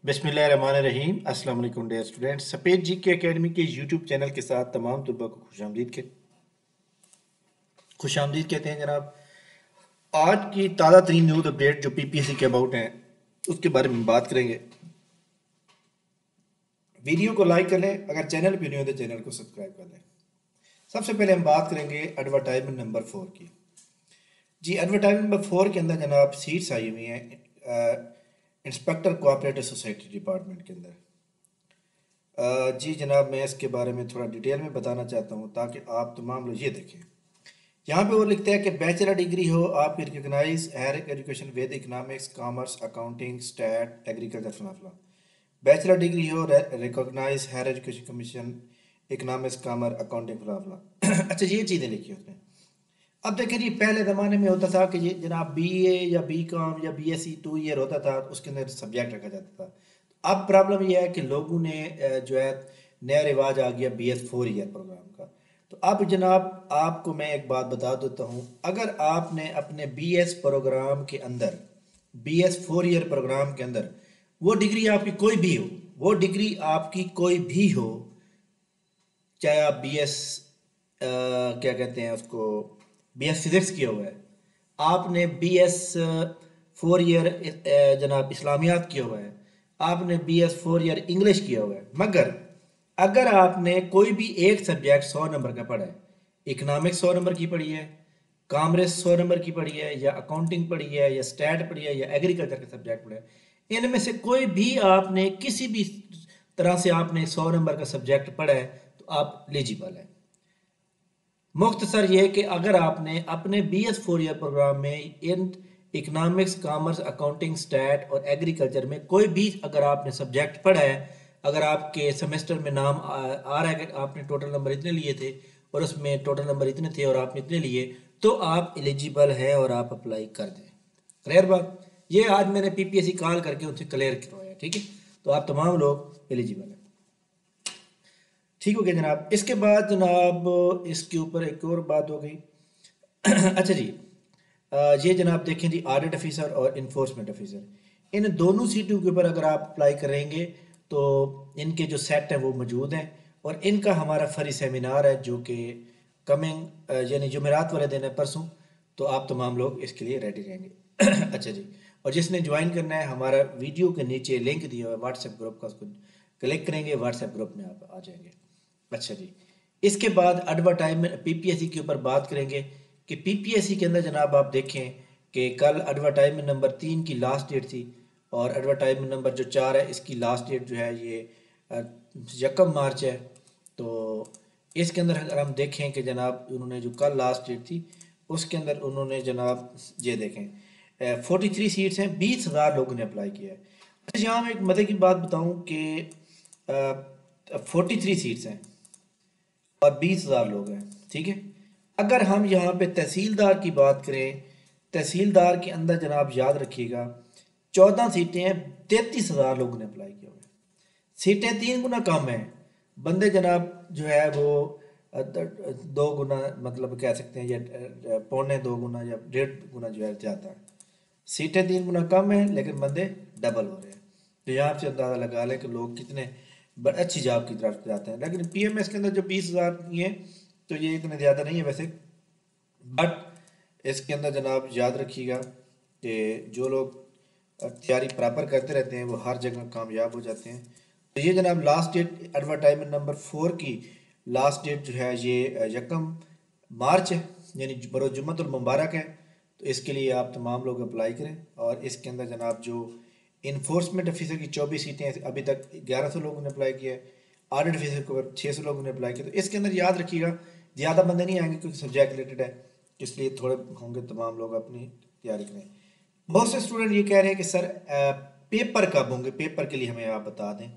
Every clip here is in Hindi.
बिस्मिल्लाहिर्रहमानिर्रहीम। अस्सलाम वालेकुम डियर स्टूडेंट्स। सफ़ेद जी के एकेडमी के यूट्यूब चैनल के साथ तमाम तलबा को खुशामदीद कहते हैं जनाब। आज की ताज़ा तरीन न्यूज़ अपडेट जो पीपीएससी के अबाउट हैं उसके बारे में बात करेंगे। वीडियो को लाइक कर लें, अगर चैनल पर नहीं हो तो चैनल को सब्सक्राइब कर लें। सबसे पहले हम बात करेंगे एडवर्टाइजमेंट नंबर 4 की। जी, एडवर्टाइजमेंट नंबर 4 के अंदर जनाब सीट्स आई हुई हैं इंस्पेक्टर कोऑपरेटिव सोसाइटी डिपार्टमेंट के अंदर। जी जनाब, मैं इसके बारे में थोड़ा डिटेल में बताना चाहता हूँ ताकि आप तमाम लोग ये देखें। यहाँ पे वो लिखते हैं कि बैचलर डिग्री हो आपकी recognise higher education with economics, commerce, accounting, stat, agriculture, फला। बैचलर डिग्री हो recognise higher education commission, economics, commerce, accounting, फला। अच्छा, ये चीज़ें लिखी उसमें। अब देखें जी, पहले ज़माने में होता था कि ये जनाब बीए या बीकॉम या बीएससी 2 ईयर होता था, उसके अंदर सब्जेक्ट रखा जाता था। अब प्रॉब्लम यह है कि लोगों ने जो है नया रिवाज आ गया BS 4 ईयर प्रोग्राम का। तो अब जनाब आपको मैं एक बात बता देता हूँ, अगर आपने अपने BS प्रोग्राम के अंदर BS 4 ईयर प्रोग्राम के अंदर वो डिग्री आपकी कोई भी हो, वो डिग्री आपकी कोई भी हो, चाहे आप BS क्या कहते हैं उसको, BS फिजिक्स किया हुआ है, आपने BS 4 ईयर जनाब इस्लामियात किया हुआ है, आपने BS 4 ईयर इंग्लिश किया हुआ है, मगर अगर आपने कोई भी एक सब्जेक्ट 100 नंबर का पढ़ा है, इकोनॉमिक्स 100 नंबर की पढ़ी है, कॉमर्स 100 नंबर की पढ़ी है, या अकाउंटिंग पढ़ी है, या स्टैट पढ़ी है, या एग्रीकल्चर का सब्जेक्ट पढ़ा है, इनमें से कोई भी आपने किसी भी तरह से आपने 100 नंबर का सब्जेक्ट पढ़ा है, तो आप एलिजिबल है। मुख्तसर ये है कि अगर आपने अपने BS 4 ईयर प्रोग्राम में in economics, commerce, accounting, stat और एग्रीकल्चर में कोई भी अगर आपने सब्जेक्ट पढ़ा है, अगर आपके सेमेस्टर में नाम आ रहा है कि आपने टोटल नंबर इतने लिए थे और उसमें टोटल नंबर इतने थे और आपने इतने लिए, तो आप एलिजिबल हैं और आप अप्लाई कर दें। क्लियर बात, ये आज मैंने PPSC कॉल करके उनसे क्लियर करवाया, ठीक है। तो आप तमाम लोग एलिजिबल हैं। ठीक हो गया जनाब। इसके बाद जनाब इसके ऊपर एक और बात हो गई। अच्छा जी, ये जनाब देखें जी, ऑडिट ऑफिसर और इन्फोर्समेंट ऑफिसर, इन दोनों सीटों के ऊपर अगर आप अप्लाई करेंगे तो इनके जो सेट हैं वो मौजूद हैं, और इनका हमारा फ्री सेमिनार है जो कि कमिंग यानी जुमेरात वाले दिन है, परसों। तो आप तमाम लोग इसके लिए रेडी रहेंगे। अच्छा जी, और जिसने ज्वाइन करना है, हमारा वीडियो के नीचे लिंक दिया हुआ है व्हाट्सएप ग्रुप का, उसको क्लिक करेंगे, व्हाट्सएप ग्रुप में आप आ जाएंगे। अच्छा जी, इसके बाद एडवर्टाइजमेंट PPSC के ऊपर बात करेंगे कि PPSC के अंदर जनाब आप देखें कि कल एडवर्टाइजमेंट नंबर 3 की लास्ट डेट थी, और एडवर्टाइजमेंट नंबर जो 4 है इसकी लास्ट डेट जो है ये 1 मार्च है। तो इसके अंदर अगर हम देखें कि जनाब उन्होंने जो कल लास्ट डेट थी उसके अंदर उन्होंने जनाब ये देखें 43 सीट्स हैं, 20,000 लोगों ने अप्लाई किया है। अच्छा, यहाँ मैं एक मजे की बात बताऊँ कि 43 सीट्स हैं और 20,000 लोग हैं, ठीक है। अगर हम यहाँ पे तहसीलदार की बात करें, तहसीलदार के अंदर जनाब याद रखिएगा 14 सीटें हैं, 33,000 लोगों ने अप्लाई किया हुआ है। सीटें 3 गुना कम हैं, बंदे जनाब जो है वो 2 गुना, मतलब कह सकते हैं, या 2.25 गुना या 1.5 गुना जो है ज़्यादा है। सीटें 3 गुना कम हैं लेकिन बंदे डबल हो रहे हैं। तो यहाँ से अंदाज़ा लगा लें कि लोग कितने अच्छी जॉब की तरफ जाते हैं। लेकिन PMS के अंदर जो 20,000 ये, तो ये इतने ज़्यादा नहीं है वैसे, बट इसके अंदर जनाब याद रखिएगा कि जो लोग तैयारी प्रॉपर करते रहते हैं वो हर जगह कामयाब हो जाते हैं। तो ये जनाब लास्ट डेट एडवर्टाइजमेंट नंबर 4 की लास्ट डेट जो है ये 1 मार्च है, यानी बरोज़ जुम्मतुल मुबारक है। तो इसके लिए आप तमाम लोग अप्लाई करें। और इसके अंदर जनाब जो इन्फोर्समेंट ऑफिसर की 24 सीटें हैं, अभी तक 1100 लोगों ने अप्लाई किया है। ऑडिट ऑफिसर को 600 लोगों ने अप्लाई किया। तो इसके अंदर याद रखिएगा ज़्यादा बंदे नहीं आएंगे क्योंकि सब्जेक्ट रिलेटेड है, इसलिए थोड़े होंगे। तमाम लोग अपनी तैयारी करें। बहुत से स्टूडेंट ये कह रहे हैं कि सर पेपर कब होंगे, पेपर के लिए हमें आप बता दें।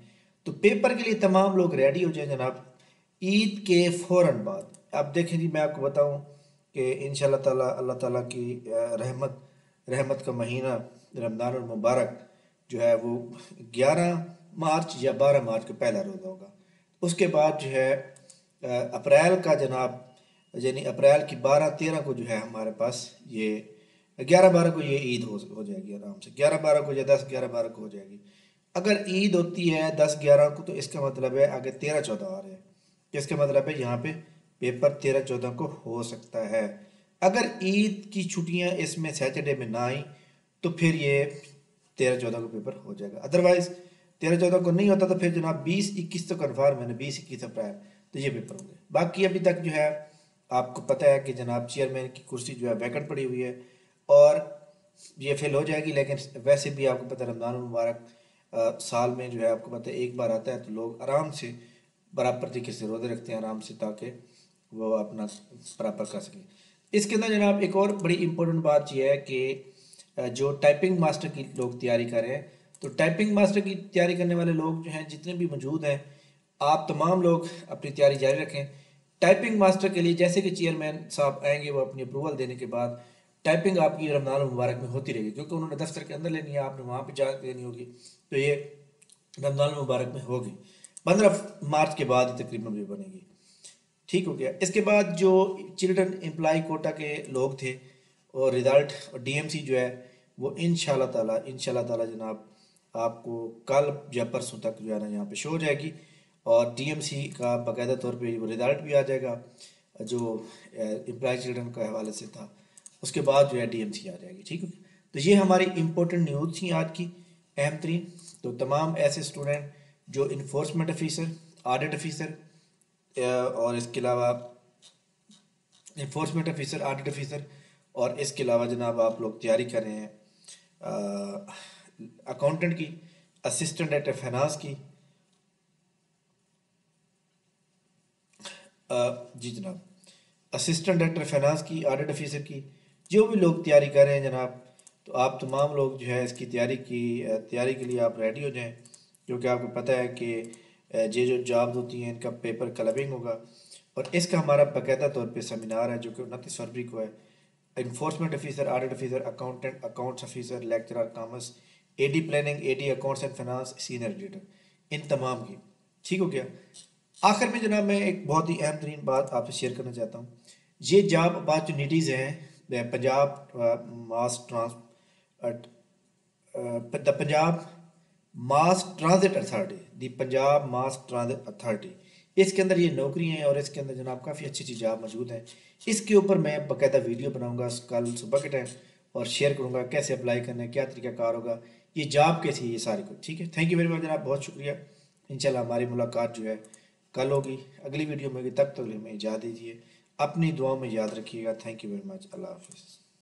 तो पेपर के लिए तमाम लोग रेडी हो जाएं जनाब ईद के फ़ौरन बाद। अब देखें जी, मैं आपको बताऊं कि इंशाल्लाह ताला अल्लाह ताला की रहमत का महीना रमज़ान मुबारक जो है वो 11 मार्च या 12 मार्च का पहला रोज़ा होगा। उसके बाद जो है अप्रैल का जनाब, यानी अप्रैल की 12-13 को जो है हमारे पास ये 11-12 को ये ईद हो जाएगी आराम से, 11-12 को या 10-11-12 को हो जाएगी। अगर ईद होती है 10-11 को तो इसका मतलब है आगे 13-14 आ रहे हैं, इसका मतलब है यहाँ पे पेपर 13-14 को हो सकता है। अगर ईद की छुट्टियाँ इसमें सैटरडे में ना आई तो फिर ये 13-14 को पेपर हो जाएगा। अदरवाइज 13-14 को नहीं होता तो फिर जनाब 20-21 तो कन्फर्म है ना, 20-21 अप्रैल तो ये पेपर होंगे। बाकी अभी तक जो है आपको पता है कि जनाब चेयरमैन की कुर्सी जो है वैकेंट पड़ी हुई है और ये फेल हो जाएगी। लेकिन वैसे भी आपको पता है रमज़ान मुबारक साल में जो है आपको पता है एक बार आता है, तो लोग आराम से बराबर तरीके से रोज़े रखते हैं आराम से, ताकि वो अपना बराबर कर सकें। इसके अंदर जनाब एक और बड़ी इंपॉर्टेंट बात यह है कि जो टाइपिंग मास्टर की लोग तैयारी कर रहे हैं, तो टाइपिंग मास्टर की तैयारी करने वाले लोग जो हैं जितने भी मौजूद हैं, आप तमाम लोग अपनी तैयारी जारी रखें। टाइपिंग मास्टर के लिए जैसे कि चेयरमैन साहब आएंगे, वो अपनी अप्रूवल देने के बाद टाइपिंग आपकी रमज़ान मुबारक में होती रहेगी, क्योंकि उन्होंने दफ्तर के अंदर लेनी है, आपने वहाँ पर जा देनी होगी, तो ये रमज़ान मुबारक में होगी। 15 मार्च के बाद तकरीबन भी बनेगी। ठीक हो गया। इसके बाद जो चिल्ड्रन एम्प्लॉय कोटा के लोग थे और रिज़ल्ट और डीएमसी जो है वो इंशाल्लाह ताला जनाब आपको कल या परसों तक जो है ना यहाँ पे शो हो जाएगी, और डीएमसी का बाकायदा तौर पे वो रिज़ल्ट भी आ जाएगा जो एम्प्लॉय चिल्ड्रन के हवाले से था। उसके बाद जो है डीएमसी आ जाएगी। ठीक है, तो ये हमारी इम्पोर्टेंट न्यूज़ थी आज की, अहम तरीन। तो तमाम ऐसे स्टूडेंट जो इन्फोर्समेंट ऑफिसर, ऑडिट ऑफिसर और इसके अलावा इन्फोर्समेंट ऑफिसर, ऑडिट ऑफिसर, और इसके अलावा जनाब आप लोग तैयारी कर रहे हैं अकाउंटेंट की, असिस्टेंट डायरेक्टर फाइनेंस की, जी जनाब, असिस्टेंट डायरेक्टर फाइनेंस की, ऑडिट ऑफिसर की, जो भी लोग तैयारी कर रहे हैं जनाब, तो आप तमाम लोग जो है इसकी तैयारी के लिए आप रेडी हो जाएं, क्योंकि आपको पता है कि ये जो जॉब्स होती हैं इनका पेपर क्लबिंग होगा, और इसका हमारा बाकायदा तौर पे सेमिनार है जो कि 29 फरवरी को है। Enforcement officer, audit officer, accountant, accounts officer, lecturer commerce, AD planning, AD accounts and finance, senior editor, इन तमाम की। ठीक हो गया। आखिर में जनाब मैं एक बहुत ही अहम तरीन बात आपसे शेयर करना चाहता हूँ। ये जॉब अपॉर्चुनिटीज़ हैं Punjab mass trans the Punjab mass transit authority, the Punjab mass transit authority, इसके अंदर ये नौकरियां हैं और इसके अंदर जनाब काफ़ी अच्छी अच्छी जॉब मौजूद हैं। इसके ऊपर मैं बाकायदा वीडियो बनाऊंगा कल सुबह के टाइम और शेयर करूंगा कैसे अप्लाई करना है, क्या तरीका कार होगा, ये जॉब कैसी है, ये सारी कुछ। ठीक है, थैंक यू वेरी मच जनाब, बहुत शुक्रिया। इंशाल्लाह हमारी मुलाकात जो है कल होगी, अगली वीडियो में होगी। तब तक हमें इजाज़त दीजिए, अपनी दुआओं में याद रखिएगा। थैंक यू वेरी मच, अल्लाह हाफिज़।